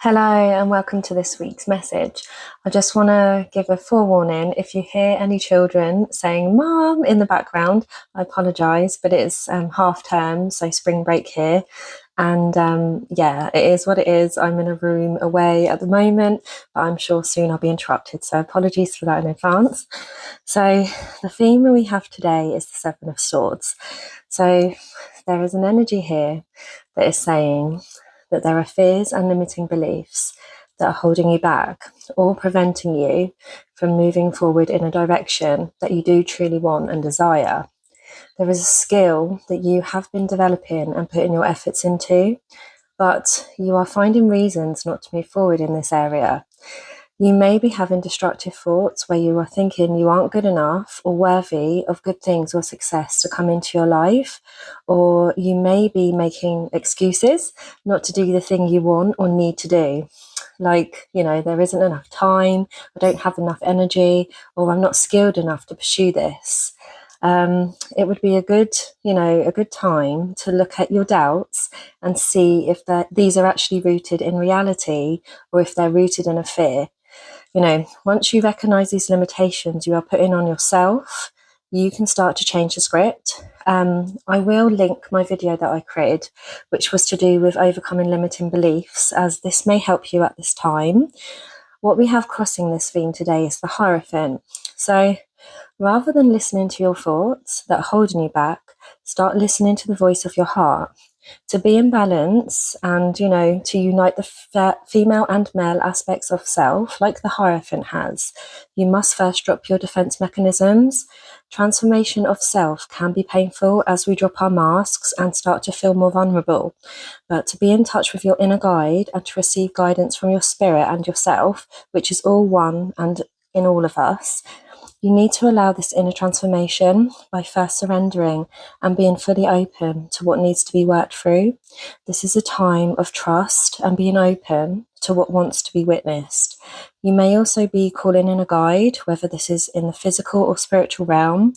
Hello and welcome to this week's message. I just want to give a forewarning. If you hear any children saying "Mom" in the background, I apologise, but it's half term, so spring break here. And yeah, it is what it is. I'm in a room away at the moment, but I'm sure soon I'll be interrupted. So apologies for that in advance. So the theme we have today is the Seven of Swords. So there is an energy here that is saying that there are fears and limiting beliefs that are holding you back or preventing you from moving forward in a direction that you do truly want and desire. There is a skill that you have been developing and putting your efforts into, but you are finding reasons not to move forward in this area. You may be having destructive thoughts where you are thinking you aren't good enough or worthy of good things or success to come into your life, or you may be making excuses not to do the thing you want or need to do. Like, there isn't enough time, I don't have enough energy, or I'm not skilled enough to pursue this. It would be a good time to look at your doubts and see if these are actually rooted in reality or if they're rooted in a fear. Once you recognize these limitations you are putting on yourself, you can start to change the script. I will link my video that I created, which was to do with overcoming limiting beliefs, as this may help you at this time. What we have crossing this theme today is the Hierophant. So rather than listening to your thoughts that are holding you back, start listening to the voice of your heart. To be in balance and, to unite the female and male aspects of self, like the Hierophant has, you must first drop your defense mechanisms. Transformation of self can be painful as we drop our masks and start to feel more vulnerable. But to be in touch with your inner guide and to receive guidance from your spirit and yourself, which is all one and in all of us, you need to allow this inner transformation by first surrendering and being fully open to what needs to be worked through. This is a time of trust and being open to what wants to be witnessed. You may also be calling in a guide, whether this is in the physical or spiritual realm,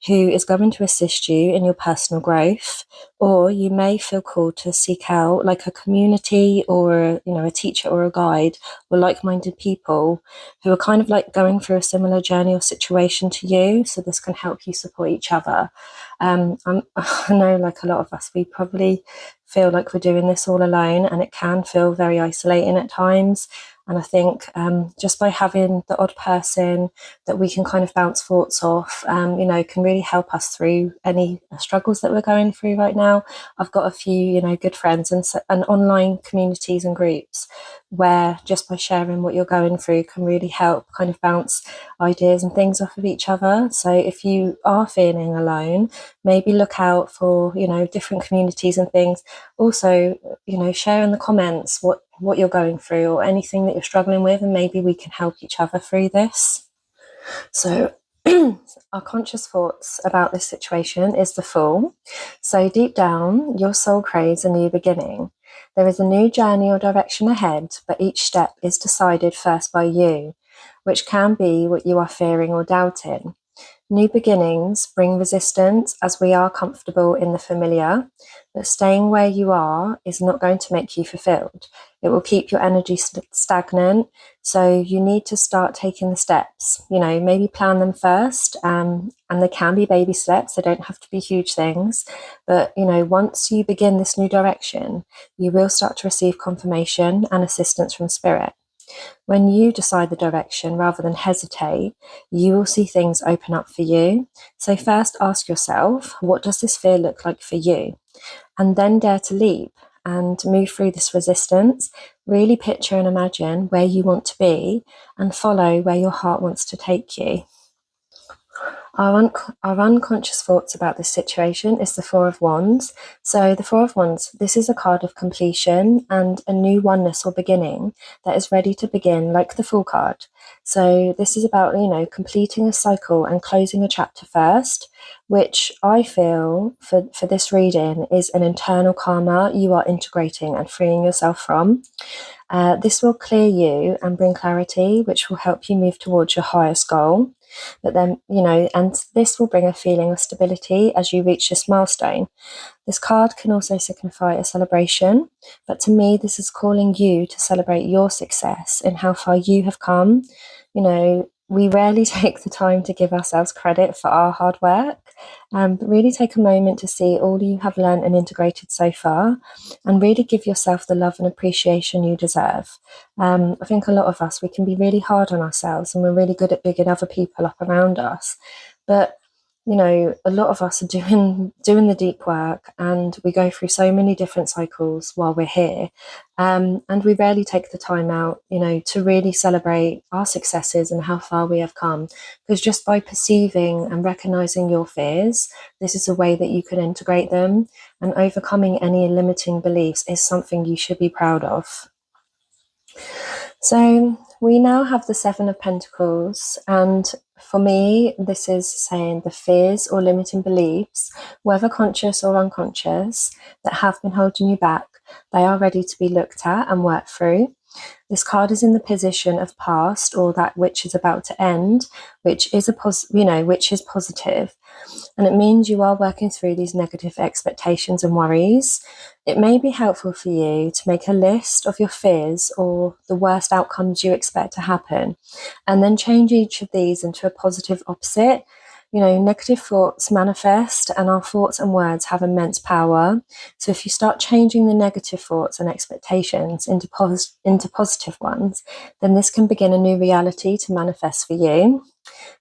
who is going to assist you in your personal growth, or you may feel called to seek out like a community or a teacher or a guide or like-minded people who are kind of like going through a similar journey or situation to you, so this can help you support each other. I know, like a lot of us, we probably feel like we're doing this all alone, and it can feel very isolating at times. And I think just by having the odd person that we can kind of bounce thoughts off, can really help us through any struggles that we're going through right now. I've got a few, good friends and online communities and groups where just by sharing what you're going through can really help kind of bounce ideas and things off of each other. So if you are feeling alone, maybe look out for, different communities and things. Also, share in the comments what you're going through or anything that you're struggling with, and maybe we can help each other through this. So our conscious thoughts about this situation is the Fool. So deep down, your soul craves a new beginning. There is a new journey or direction ahead, but each step is decided first by you, which can be what you are fearing or doubting. New beginnings bring resistance as we are comfortable in the familiar, but staying where you are is not going to make you fulfilled. It will keep your energy stagnant. So you need to start taking the steps, maybe plan them first. And they can be baby steps. They don't have to be huge things. But, once you begin this new direction, you will start to receive confirmation and assistance from spirit. When you decide the direction rather than hesitate, you will see things open up for you. So first ask yourself, what does this fear look like for you? And then dare to leap and move through this resistance. Really picture and imagine where you want to be and follow where your heart wants to take you. Our unconscious thoughts about this situation is the Four of Wands. So the Four of Wands, this is a card of completion and a new oneness or beginning that is ready to begin, like the Fool card. So this is about, completing a cycle and closing a chapter first, which I feel for this reading is an internal karma you are integrating and freeing yourself from. This will clear you and bring clarity, which will help you move towards your highest goal. But then, and this will bring a feeling of stability as you reach this milestone. This card can also signify a celebration, but to me, this is calling you to celebrate your success and how far you have come. We rarely take the time to give ourselves credit for our hard work, but really take a moment to see all you have learned and integrated so far, and really give yourself the love and appreciation you deserve. I think a lot of us, we can be really hard on ourselves, and we're really good at bigging other people up around us. But a lot of us are doing the deep work, and we go through so many different cycles while we're here. And we rarely take the time out, to really celebrate our successes and how far we have come. Because just by perceiving and recognizing your fears, this is a way that you can integrate them, and overcoming any limiting beliefs is something you should be proud of. So we now have the Seven of Pentacles, and for me, this is saying the fears or limiting beliefs, whether conscious or unconscious, that have been holding you back, they are ready to be looked at and worked through. This card is in the position of past, or that which is about to end, which is which is positive. And it means you are working through these negative expectations and worries. It may be helpful for you to make a list of your fears or the worst outcomes you expect to happen, and then change each of these into a positive opposite. Negative thoughts manifest, and our thoughts and words have immense power. So if you start changing the negative thoughts and expectations into positive ones, then this can begin a new reality to manifest for you.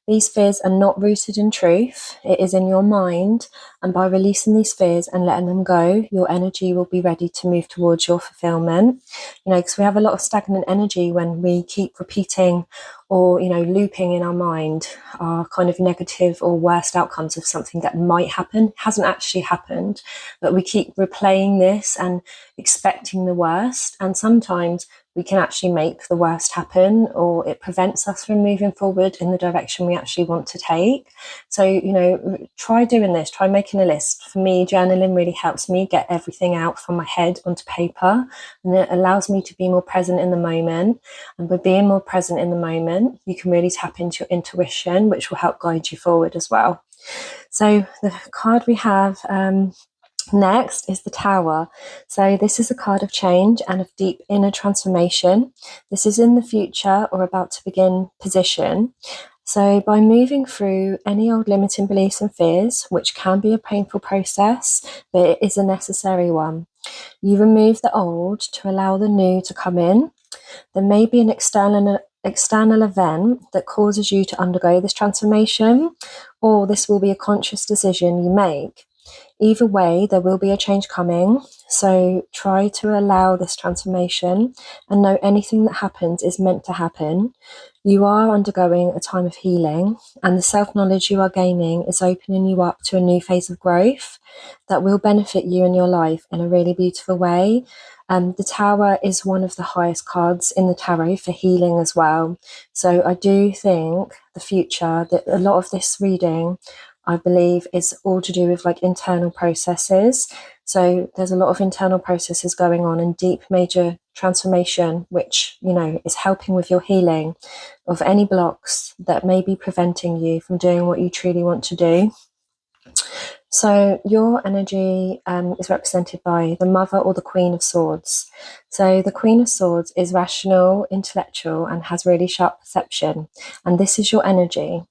These fears are not rooted in truth. It is in your mind. And by releasing these fears and letting them go, your energy will be ready to move towards your fulfillment. Because we have a lot of stagnant energy when we keep repeating or, looping in our mind our kind of negative or worst outcomes of something that might happen. It hasn't actually happened, but we keep replaying this and expecting the worst. And sometimes we can actually make the worst happen, or it prevents us from moving forward in the direction we actually want to take. So, try doing this, try making a list. For me, journaling really helps me get everything out from my head onto paper, and it allows me to be more present in the moment. And by being more present in the moment, you can really tap into your intuition, which will help guide you forward as well. So the card we have next is the Tower. So this is a card of change and of deep inner transformation. This is in the future or about to begin position. So by moving through any old limiting beliefs and fears, which can be a painful process, but it is a necessary one, you remove the old to allow the new to come in. There may be an external event that causes you to undergo this transformation, or this will be a conscious decision you make. Either way, there will be a change coming, so try to allow this transformation and know anything that happens is meant to happen. You are undergoing a time of healing, and the self-knowledge you are gaining is opening you up to a new phase of growth that will benefit you in your life in a really beautiful way. The Tower is one of the highest cards in the tarot for healing as well. So I do think the future, that a lot of this reading, I believe, is all to do with like internal processes. So there's a lot of internal processes going on and deep major transformation, which, is helping with your healing of any blocks that may be preventing you from doing what you truly want to do. So your energy is represented by the Mother or the Queen of Swords. So the Queen of Swords is rational, intellectual, and has really sharp perception. And this is your energy.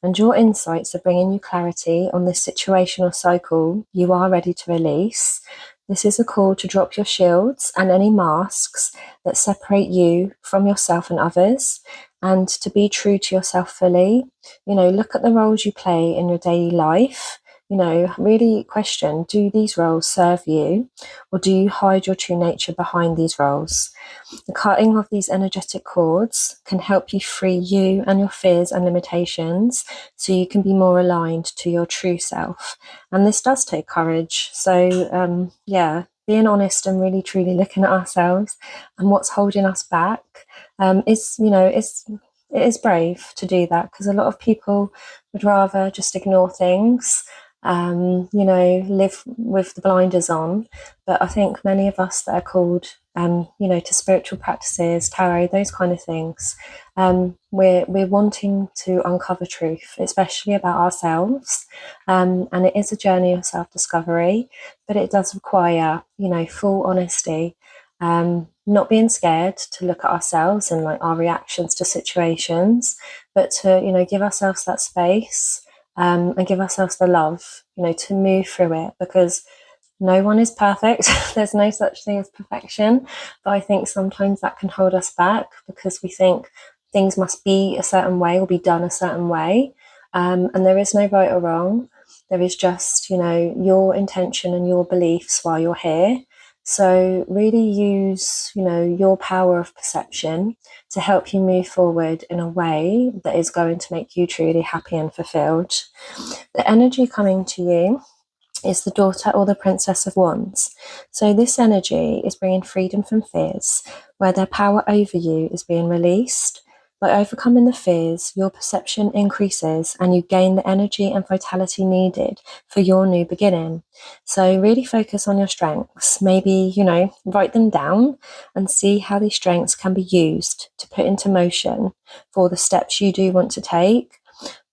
And your insights are bringing you clarity on this situational cycle you are ready to release. This is a call to drop your shields and any masks that separate you from yourself and others, and to be true to yourself fully. Look at the roles you play in your daily life. Really question, do these roles serve you, or do you hide your true nature behind these roles? The cutting of these energetic cords can help you free you and your fears and limitations, so you can be more aligned to your true self. And this does take courage. So, being honest and really truly looking at ourselves and what's holding us back it is brave to do that, because a lot of people would rather just ignore things. live with the blinders on. But I think many of us that are called, to spiritual practices, tarot, those kind of things, we're wanting to uncover truth, especially about ourselves. And it is a journey of self-discovery, but it does require, full honesty. Not being scared to look at ourselves and like our reactions to situations, but to, give ourselves that space, and give ourselves the love, to move through it, because no one is perfect. There's no such thing as perfection. But I think sometimes that can hold us back because we think things must be a certain way or be done a certain way. And there is no right or wrong. There is just, your intention and your beliefs while you're here. So really use, your power of perception to help you move forward in a way that is going to make you truly happy and fulfilled. The energy coming to you is the daughter or the princess of wands. So this energy is bringing freedom from fears, where their power over you is being released. By overcoming the fears, your perception increases and you gain the energy and vitality needed for your new beginning. So really focus on your strengths. Maybe, write them down and see how these strengths can be used to put into motion for the steps you do want to take.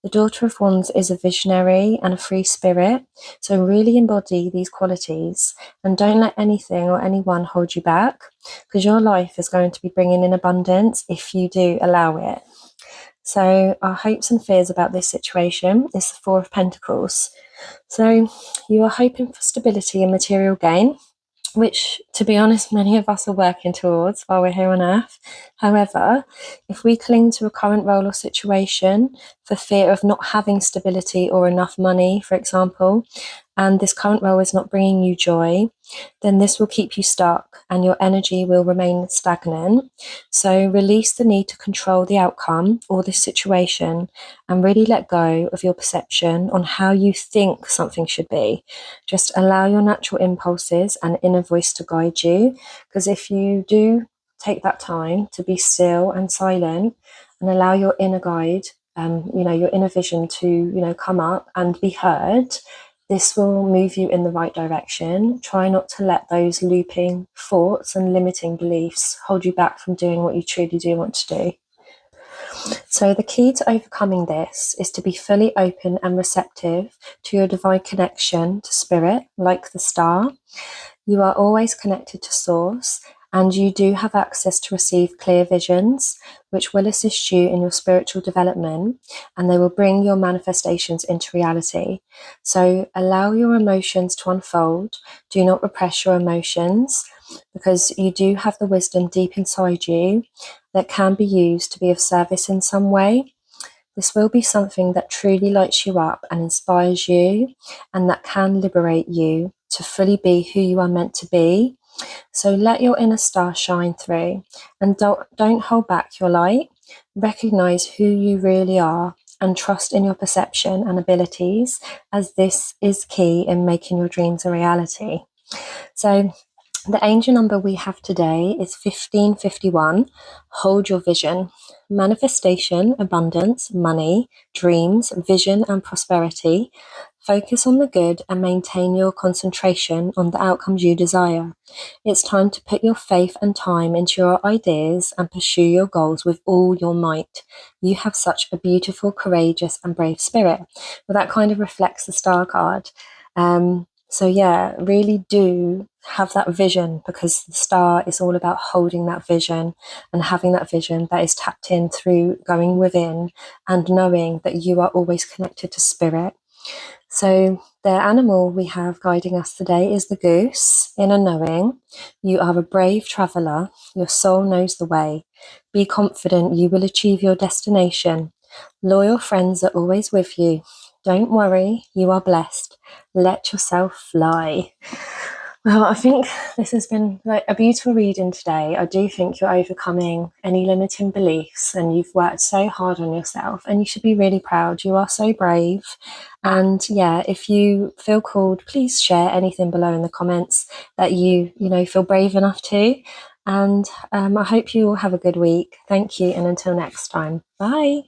The Daughter of Wands is a visionary and a free spirit, so really embody these qualities and don't let anything or anyone hold you back, because your life is going to be bringing in abundance if you do allow it. So our hopes and fears about this situation is the Four of Pentacles. So you are hoping for stability and material gain, which, to be honest, many of us are working towards while we're here on Earth. However, if we cling to a current role or situation for fear of not having stability or enough money, for example, and this current role is not bringing you joy, then this will keep you stuck and your energy will remain stagnant. So release the need to control the outcome or this situation and really let go of your perception on how you think something should be. Just allow your natural impulses and inner voice to guide you, because if you do take that time to be still and silent and allow your inner guide, your inner vision to, come up and be heard, this will move you in the right direction. Try not to let those looping thoughts and limiting beliefs hold you back from doing what you truly do want to do. So the key to overcoming this is to be fully open and receptive to your divine connection to spirit, like the star. You are always connected to source, and you do have access to receive clear visions, which will assist you in your spiritual development, and they will bring your manifestations into reality. So allow your emotions to unfold. Do not repress your emotions, because you do have the wisdom deep inside you that can be used to be of service in some way. This will be something that truly lights you up and inspires you, and that can liberate you to fully be who you are meant to be. So let your inner star shine through, and don't hold back your light. Recognize who you really are and trust in your perception and abilities, as this is key in making your dreams a reality. So the angel number we have today is 1551. Hold your vision. Manifestation, abundance, money, dreams, vision, and prosperity. Focus on the good and maintain your concentration on the outcomes you desire. It's time to put your faith and time into your ideas and pursue your goals with all your might. You have such a beautiful, courageous, and brave spirit. Well, that kind of reflects the star card. So yeah, really do have that vision, because the star is all about holding that vision and having that vision that is tapped in through going within and knowing that you are always connected to spirit. So the animal we have guiding us today is the goose. Inner knowing, you are a brave traveller. Your soul knows the way. Be confident you will achieve your destination. Loyal friends are always with you. Don't worry, you are blessed. Let yourself fly. Well, I think this has been like a beautiful reading today. I do think you're overcoming any limiting beliefs and you've worked so hard on yourself, and you should be really proud. You are so brave. And yeah, if you feel called, please share anything below in the comments that you feel brave enough to. And I hope you all have a good week. Thank you, and until next time. Bye.